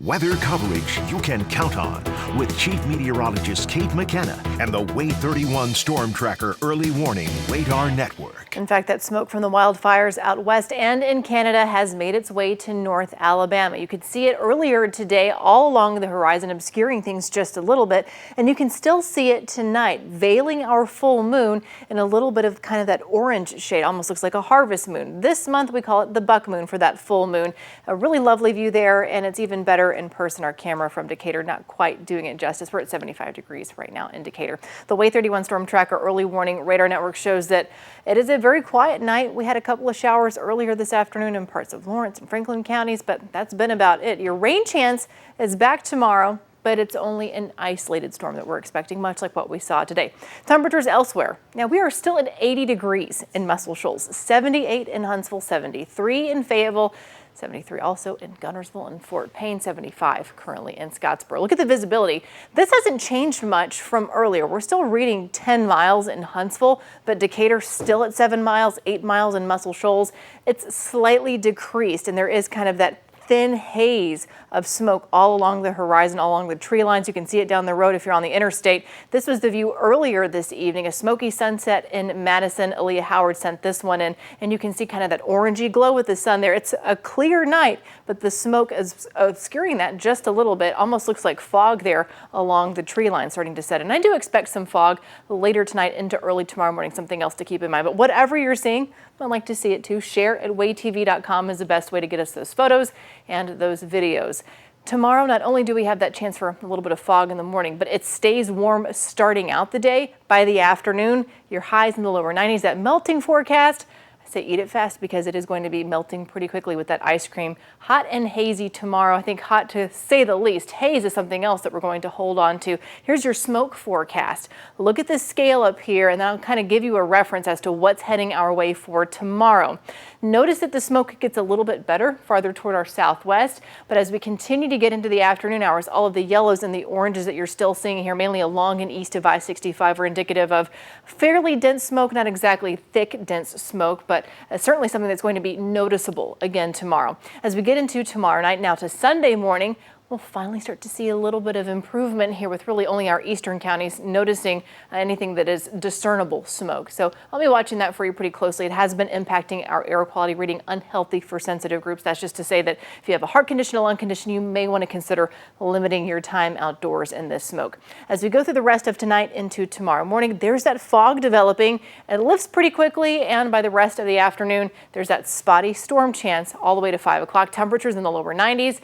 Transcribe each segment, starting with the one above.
Weather coverage you can count on with Chief Meteorologist Kate McKenna and the Way 31 Storm Tracker Early Warning Radar Network. In fact, that smoke from the wildfires out west and in Canada has made its way to North Alabama. You could see it earlier today all along the horizon, obscuring things just a little bit. And you can still see it tonight, veiling our full moon in a little bit of kind of that orange shade. Almost looks like a harvest moon. This month we call it the buck moon for that full moon. A really lovely view there, and it's even better in person. Our camera from Decatur not quite doing it justice. We're at 75 degrees right now in Decatur. The Way 31 Storm Tracker Early Warning Radar Network shows that it is a very quiet night. We had a couple of showers earlier this afternoon in parts of Lawrence and Franklin counties, but that's been about it. Your rain chance is back tomorrow, but it's only an isolated storm that we're expecting, much like what we saw today. Temperatures elsewhere. Now we are still at 80 degrees in Muscle Shoals, 78 in Huntsville, 73 in Fayetteville, 73 also in Guntersville and Fort Payne, 75 currently in Scottsboro. Look at the visibility. This hasn't changed much from earlier. We're still reading 10 miles in Huntsville, but Decatur still at 7 miles, 8 miles in Muscle Shoals. It's slightly decreased, and there is kind of that thin haze of smoke all along the horizon, all along the tree lines. You can see it down the road if you're on the interstate. This was the view earlier this evening, a smoky sunset in Madison. Aaliyah Howard sent this one in, and you can see kind of that orangey glow with the sun there. It's a clear night, but the smoke is obscuring that just a little bit. Almost looks like fog there along the tree line starting to set. And I do expect some fog later tonight into early tomorrow morning, something else to keep in mind. But whatever you're seeing, I'd like to see it too. Share at waytv.com is the best way to get us those photos and those videos. Tomorrow, not only do we have that chance for a little bit of fog in the morning, but it stays warm starting out the day. By the afternoon, your highs in the lower 90s. That melting forecast, I say eat it fast because it is going to be melting pretty quickly with that ice cream. Hot and hazy tomorrow. I think hot to say the least. Haze is something else that we're going to hold on to. Here's your smoke forecast. Look at the scale up here, and that'll kind of give you a reference as to what's heading our way for tomorrow. Notice that the smoke gets a little bit better farther toward our southwest, but as we continue to get into the afternoon hours, all of the yellows and the oranges that you're still seeing here, mainly along and east of I-65, are indicative of fairly dense smoke, not exactly thick, dense smoke, but certainly something that's going to be noticeable again tomorrow. As we get into tomorrow night, now to Sunday morning, we'll finally start to see a little bit of improvement here with really only our eastern counties noticing anything that is discernible smoke. So I'll be watching that for you pretty closely. It has been impacting our air quality reading, unhealthy for sensitive groups. That's just to say that if you have a heart condition or lung condition, you may want to consider limiting your time outdoors in this smoke. As we go through the rest of tonight into tomorrow morning, there's that fog developing. It lifts pretty quickly, and by the rest of the afternoon, there's that spotty storm chance all the way to 5 o'clock. Temperatures in the lower 90s.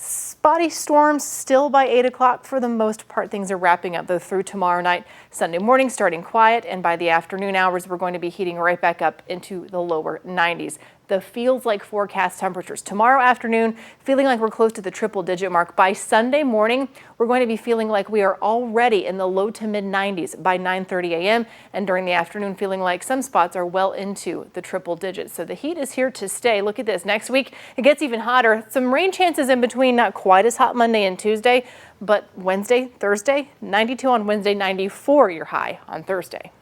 Spotty storms still by 8 o'clock. For the most part, things are wrapping up though through tomorrow night. Sunday morning starting quiet, and by the afternoon hours, we're going to be heating right back up into the lower 90s. The feels like forecast temperatures tomorrow afternoon, feeling like we're close to the triple digit mark. By Sunday morning, we're going to be feeling like we are already in the low to mid 90s by 9:30 a.m. and during the afternoon, feeling like some spots are well into the triple digits. So the heat is here to stay. Look at this. Next week, it gets even hotter. Some rain chances in between, not quite as hot Monday and Tuesday, but Wednesday, Thursday, 92 on Wednesday, 94 your high on Thursday.